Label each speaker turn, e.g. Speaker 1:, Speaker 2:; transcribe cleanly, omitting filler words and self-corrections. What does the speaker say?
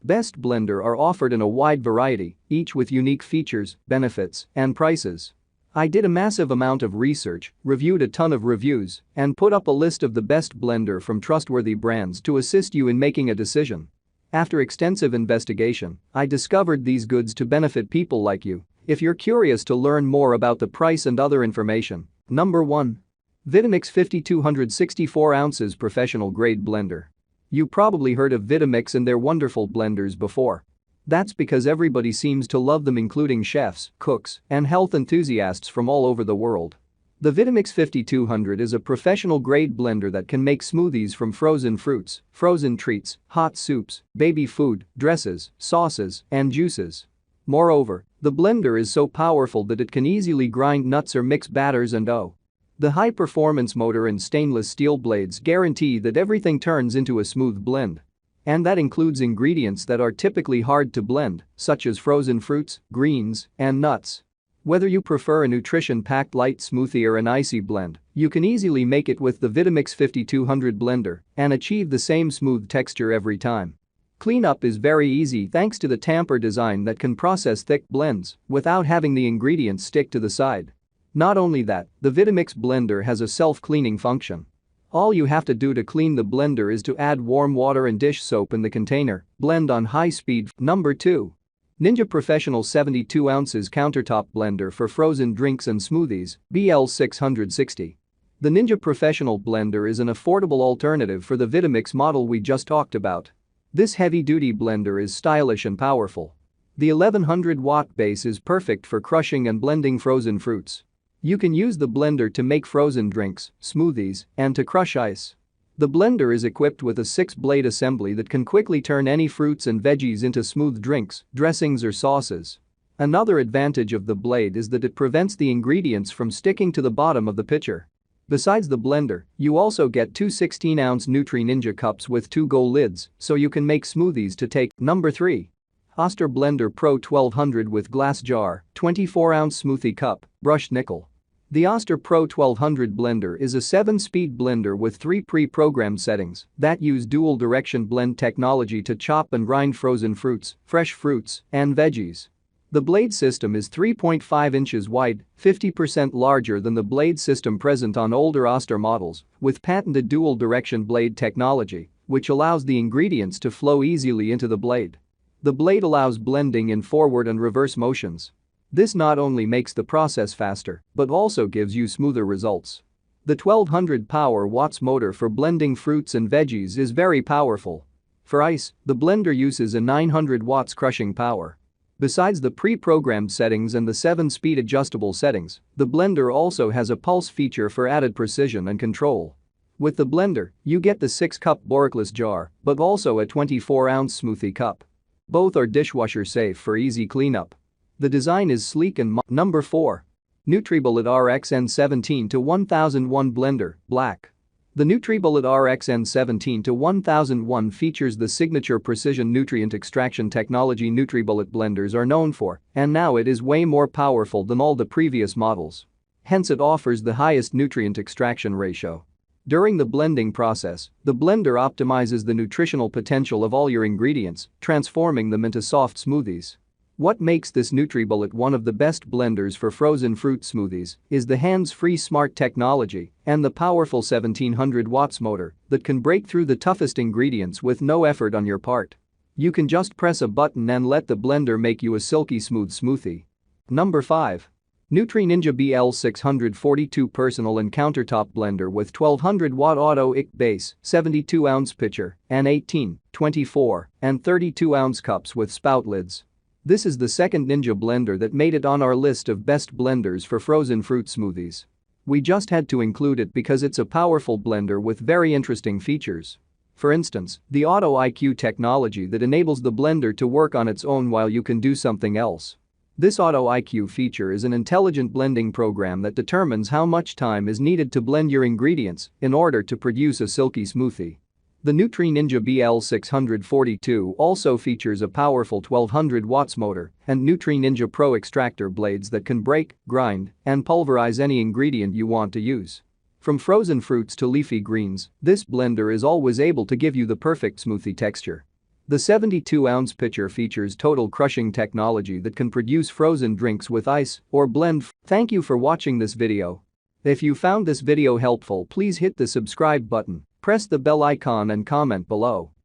Speaker 1: Best Blender are offered in a wide variety, each with unique features, benefits, and prices. I did a massive amount of research, reviewed a ton of reviews, and put up a list of the best blender from trustworthy brands to assist you in making a decision. After extensive investigation, I discovered these goods to benefit people like you. If you're curious to learn more about the price and other information. Number 1. Vitamix 5264 ounces professional grade blender. You probably heard of Vitamix and their wonderful blenders before. That's because everybody seems to love them, including chefs, cooks, and health enthusiasts from all over the world. The Vitamix 5200 is a professional-grade blender that can make smoothies from frozen fruits, frozen treats, hot soups, baby food, dresses, sauces, and juices. Moreover, the blender is so powerful that it can easily grind nuts or mix batters and dough. The high-performance motor and stainless steel blades guarantee that everything turns into a smooth blend. And that includes ingredients that are typically hard to blend, such as frozen fruits, greens, and nuts. Whether you prefer a nutrition-packed light smoothie or an icy blend, you can easily make it with the Vitamix 5200 blender and achieve the same smooth texture every time. Cleanup is very easy thanks to the tamper design that can process thick blends without having the ingredients stick to the side. Not only that, the Vitamix blender has a self-cleaning function. All you have to do to clean the blender is to add warm water and dish soap in the container, blend on high speed. Number 2. Ninja Professional 72 ounces Countertop Blender for Frozen Drinks and Smoothies, BL660. The Ninja Professional Blender is an affordable alternative for the Vitamix model we just talked about. This heavy-duty blender is stylish and powerful. The 1100-watt base is perfect for crushing and blending frozen fruits. You can use the blender to make frozen drinks, smoothies, and to crush ice. The blender is equipped with a 6-blade assembly that can quickly turn any fruits and veggies into smooth drinks, dressings or sauces. Another advantage of the blade is that it prevents the ingredients from sticking to the bottom of the pitcher. Besides the blender, you also get two 16-ounce Nutri Ninja cups with 2 gold lids, so you can make smoothies to take. Number 3. Oster Blender Pro 1200 with glass jar, 24-ounce smoothie cup, brushed nickel. The Oster Pro 1200 blender is a 7-speed blender with 3 pre-programmed settings that use dual-direction blend technology to chop and grind frozen fruits, fresh fruits, and veggies. The blade system is 3.5 inches wide, 50% larger than the blade system present on older Oster models, with patented dual-direction blade technology, which allows the ingredients to flow easily into the blade. The blade allows blending in forward and reverse motions. This not only makes the process faster, but also gives you smoother results. The 1200 power watts motor for blending fruits and veggies is very powerful. For ice, the blender uses a 900 watts crushing power. Besides the pre-programmed settings and the 7-speed adjustable settings, the blender also has a pulse feature for added precision and control. With the blender, you get the 6-cup borkless jar, but also a 24-ounce smoothie cup. Both are dishwasher safe for easy cleanup. The design is sleek and Number 4. NutriBullet RXN 17-1001 Blender, black. The NutriBullet RXN 17-1001 features the signature precision nutrient extraction technology NutriBullet blenders are known for, and now it is way more powerful than all the previous models. Hence it offers the highest nutrient extraction ratio. During the blending process, the blender optimizes the nutritional potential of all your ingredients, transforming them into soft smoothies. What makes this NutriBullet one of the best blenders for frozen fruit smoothies is the hands-free smart technology and the powerful 1700 watts motor that can break through the toughest ingredients with no effort on your part. You can just press a button and let the blender make you a silky smooth smoothie. Number 5. Nutri Ninja BL642 Personal and Countertop Blender with 1200 watt auto IC base, 72-ounce pitcher, and 18, 24, and 32-ounce cups with spout lids. This is the second Ninja blender that made it on our list of best blenders for frozen fruit smoothies. We just had to include it because it's a powerful blender with very interesting features. For instance, the Auto IQ technology that enables the blender to work on its own while you can do something else. This Auto IQ feature is an intelligent blending program that determines how much time is needed to blend your ingredients in order to produce a silky smoothie. The Nutri Ninja BL642 also features a powerful 1200 watts motor and Nutri Ninja Pro extractor blades that can break, grind, and pulverize any ingredient you want to use. From frozen fruits to leafy greens, this blender is always able to give you the perfect smoothie texture. The 72-ounce pitcher features total crushing technology that can produce frozen drinks with ice or blend. Thank you for watching this video. If you found this video helpful, please hit the subscribe button, press the bell icon and comment below.